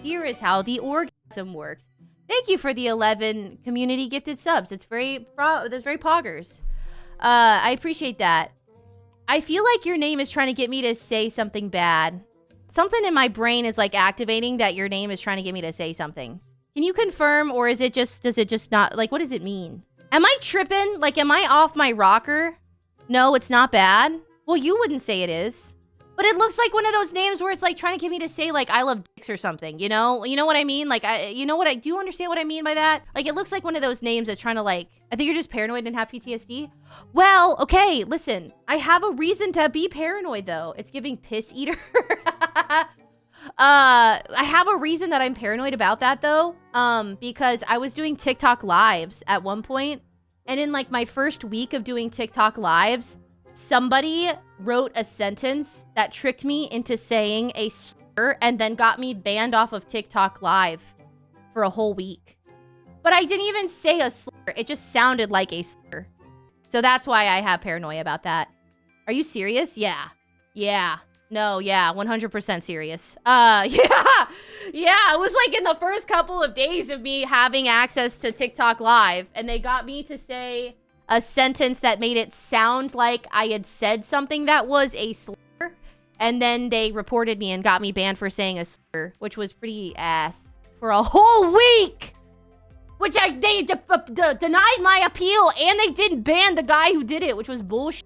Here is how the orgasm works. Thank you for the 11 community gifted subs. It's very poggers. I appreciate that. I feel like your name is trying to get me to say something bad. Something in my brain is like activating that your name is trying to get me to say something. Can you confirm, or is it just, does it just not, like, what does it mean? Am I tripping? Like, am I off my rocker? No, it's not bad. Well, you wouldn't say it is. But it looks like one of those names where it's like trying to get me to say like I love dicks or something, you know? You know what I mean? Like, do you understand what I mean by that? Like, it looks like one of those names that's trying to like, I think you're just paranoid and have PTSD. Well, okay, listen, I have a reason to be paranoid though. It's giving piss eater. I have a reason that I'm paranoid about that though. Because I was doing TikTok lives at one point, and in like my first week of doing TikTok lives, somebody wrote a sentence that tricked me into saying a slur and then got me banned off of TikTok live for a whole week. But I didn't even say a slur. It just sounded like a slur. So that's why I have paranoia about that. Are you serious? Yeah. Yeah. No, yeah, 100% serious. Yeah. Yeah, it was like in the first couple of days of me having access to TikTok live, and they got me to say a sentence that made it sound like I had said something that was a slur, and then they reported me and got me banned for saying a slur, which was pretty ass for a whole week, which they denied my appeal, and they didn't ban the guy who did it, which was bullshit.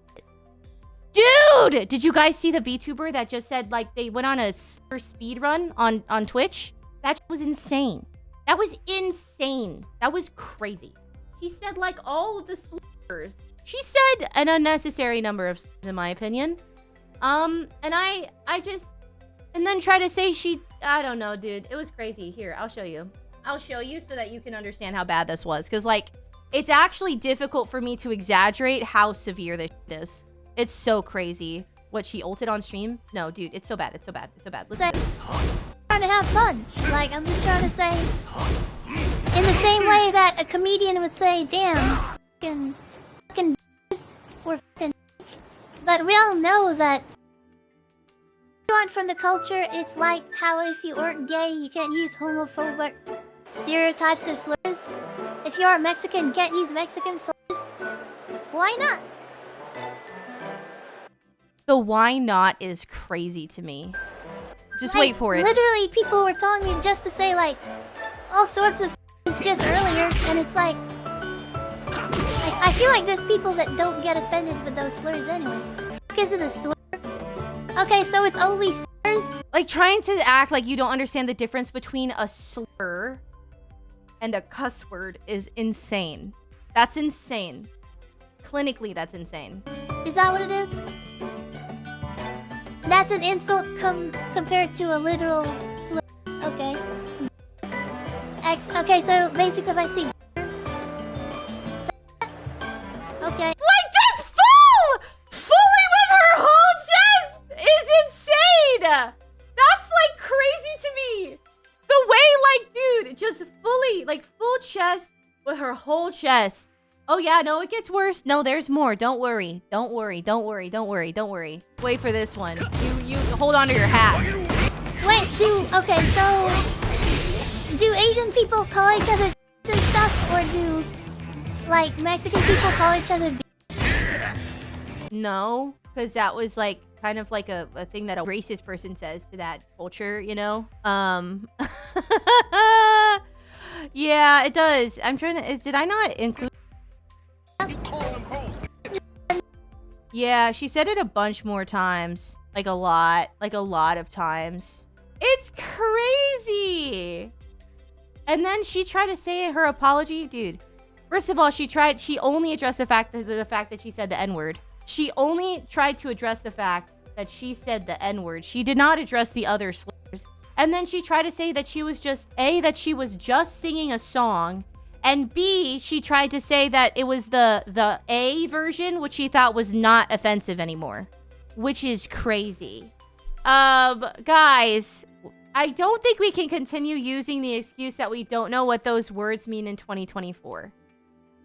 Dude, did you guys see the VTuber that just said like they went on a slur speed run on Twitch? That was insane. That was insane. That was crazy. She said like all of the slurs. She said an unnecessary number of slurs in my opinion. And I just, and then try to say I don't know, dude. It was crazy. Here, I'll show you. I'll show you so that you can understand how bad this was. Cause like, it's actually difficult for me to exaggerate how severe this shit is. It's so crazy. What, she ulted on stream? No, dude, it's so bad. It's so bad. It's so bad. Listen. Trying to have fun. Like, I'm just trying to say, in the same way that a comedian would say, damn, fucking we're fucking. But we all know that if you aren't from the culture, it's like how if you aren't gay, you can't use homophobic stereotypes or slurs. If you're Mexican, you can't use Mexican slurs. Why not? The why not is crazy to me. Just like, wait for it. Literally, people were telling me just to say like all sorts of slurs just earlier, and it's like I feel like there's people that don't get offended with those slurs anyway. Is it a slur? Okay, so it's only slurs? Like trying to act like you don't understand the difference between a slur and a cuss word is insane. That's insane. Clinically, that's insane. Is that what it is? That's an insult compared to a literal slur. Okay. Okay, so basically if I see okay. Like just fully with her whole chest is insane. That's like crazy to me. The way like, dude, just fully, like full chest with her whole chest. Oh yeah, no, it gets worse. No, there's more. Don't worry. Don't worry. Don't worry. Don't worry. Don't worry. Wait for this one. You hold on to your hat. Wait, okay, so do Asian people call each other and stuff, or do like Mexican people call each other? No, because that was like kind of like a thing that a racist person says to that culture, you know? Yeah, it does. I'm trying to, did I not include? Yeah, she said it a bunch more times. Like a lot of times. It's crazy. And then she tried to say her apology. Dude, first of all, she only addressed the fact that she said the N-word. She only tried to address the fact that she said the N-word. She did not address the other slurs. And then she tried to say that she was just, A, that she was just singing a song, and B, she tried to say that it was the A version, which she thought was not offensive anymore, which is crazy. Guys, I don't think we can continue using the excuse that we don't know what those words mean in 2024.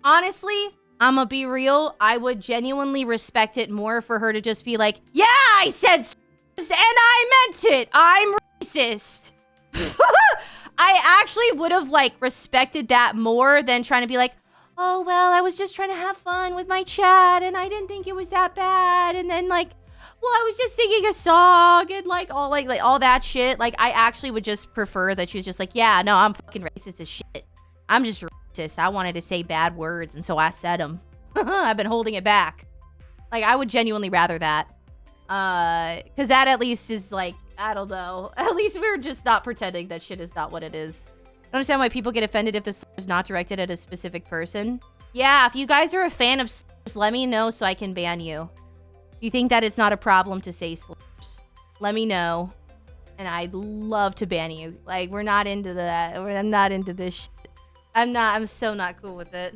Honestly, I'm gonna be real. I would genuinely respect it more for her to just be like, yeah, I said and I meant it. I'm racist. actually would have like respected that more than trying to be like, oh, well, I was just trying to have fun with my chat and I didn't think it was that bad. And then like, well, I was just singing a song and like all that shit. Like, I actually would just prefer that she was just like, yeah, no, I'm fucking racist as shit. I'm just racist. I wanted to say bad words and so I said them. I've been holding it back. Like, I would genuinely rather that. Because that at least is like, I don't know. At least we're just not pretending that shit is not what it is. I don't understand why people get offended if the slur is not directed at a specific person. Yeah, if you guys are a fan of slurs, let me know so I can ban you. If you think that it's not a problem to say slurs, let me know. And I'd love to ban you. Like, we're not into that. I'm not into this shit. I'm so not cool with it.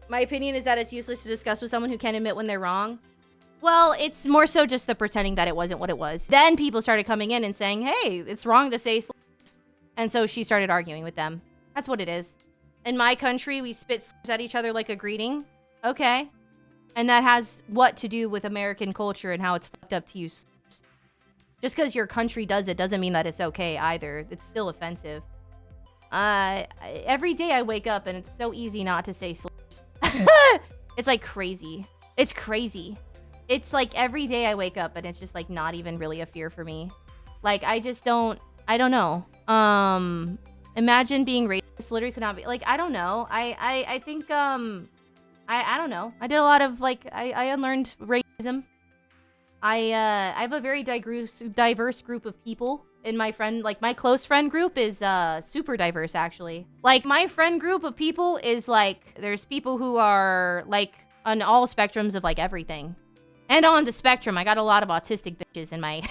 My opinion is that it's useless to discuss with someone who can't admit when they're wrong. Well, it's more so just the pretending that it wasn't what it was. Then people started coming in and saying, hey, it's wrong to say slurs. And so she started arguing with them. That's what it is. In my country, we spit slurs at each other like a greeting. Okay. And that has what to do with American culture and how it's fucked up to use slurs. Just because your country does it doesn't mean that it's okay either. It's still offensive. Every day I wake up and it's so easy not to say slurs. It's like crazy. It's crazy. It's like every day I wake up and it's just like not even really a fear for me. Like, I don't know. Imagine being racist literally could not be like, I don't know. I think, I don't know. I did a lot of like, I unlearned racism. I have a very diverse group of people in my friend, like my close friend group is, super diverse actually. Like my friend group of people is like, there's people who are like on all spectrums of like everything. And on the spectrum, I got a lot of autistic bitches in my...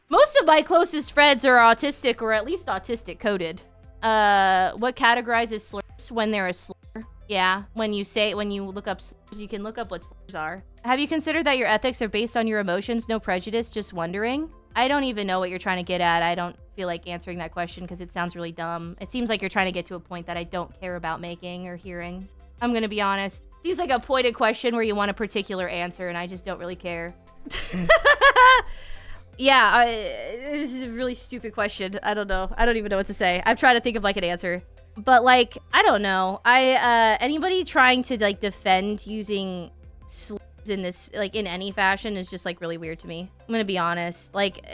Most of my closest friends are autistic or at least autistic coded. What categorizes slurs when they're a slur? Yeah, when you look up slurs, you can look up what slurs are. Have you considered that your ethics are based on your emotions, no prejudice, just wondering? I don't even know what you're trying to get at. I don't feel like answering that question because it sounds really dumb. It seems like you're trying to get to a point that I don't care about making or hearing. I'm gonna be honest. Seems like a pointed question where you want a particular answer and I just don't really care. Yeah, this is a really stupid question. I don't know. I don't even know what to say. I'm trying to think of like an answer. But like, I don't know. Anybody trying to like defend using slurs in this, like in any fashion is just like really weird to me. I'm gonna be honest. Like,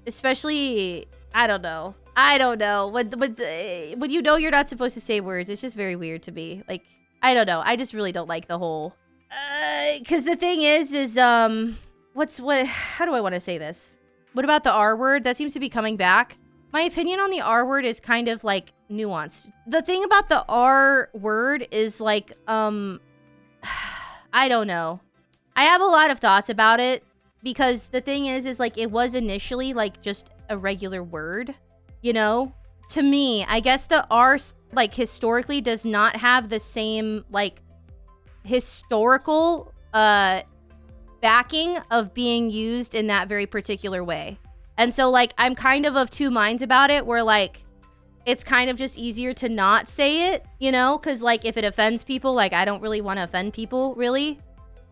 especially, I don't know. When you know you're not supposed to say words, it's just very weird to me. Like, I don't know. I just really don't like the whole, cause the thing is, how do I want to say this? What about the R word? That seems to be coming back. My opinion on the R word is kind of like nuanced. The thing about the R word is like, I don't know. I have a lot of thoughts about it because the thing is like it was initially like just a regular word, you know? To me, I guess the R like historically does not have the same like historical backing of being used in that very particular way. And so like I'm kind of two minds about it where like it's kind of just easier to not say it, you know, because like if it offends people, like I don't really want to offend people really.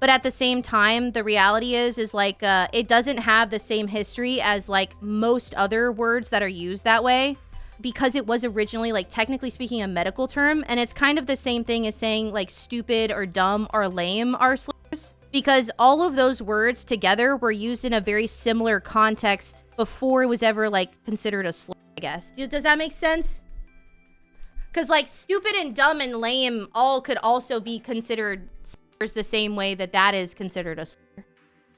But at the same time, the reality is like it doesn't have the same history as like most other words that are used that way because it was originally like technically speaking a medical term. And it's kind of the same thing as saying like stupid or dumb or lame are slurs. Because all of those words together were used in a very similar context before it was ever, like, considered a slur, I guess. Does that make sense? Because, like, stupid and dumb and lame all could also be considered slurs the same way that is considered a slur.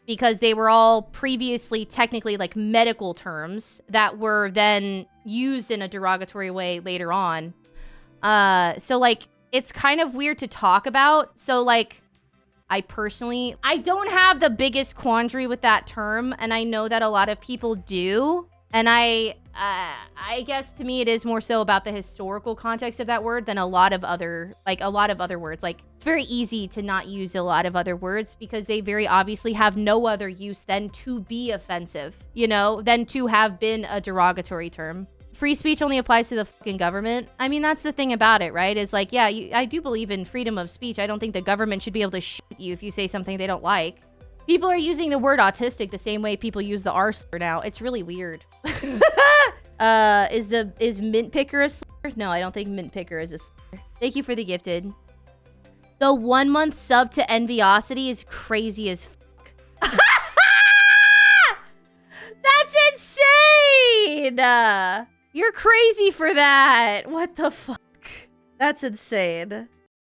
Because they were all previously technically, like, medical terms that were then used in a derogatory way later on. So, like, it's kind of weird to talk about. So, like... I don't have the biggest quandary with that term, and I know that a lot of people do. And I guess to me it is more so about the historical context of that word than a lot of other words. Like, it's very easy to not use a lot of other words because they very obviously have no other use than to be offensive, you know, than to have been a derogatory term. Free speech only applies to the fucking government. I mean, that's the thing about it, right? Is like, yeah, I do believe in freedom of speech. I don't think the government should be able to shoot you if you say something they don't like. People are using the word autistic the same way people use the R slur now. It's really weird. Is Mint Picker a slur? No, I don't think Mint Picker is a slur. Thank you for the gifted. The 1 month sub to Enviosity is crazy as fuck. That's insane! You're crazy for that. What the fuck? That's insane.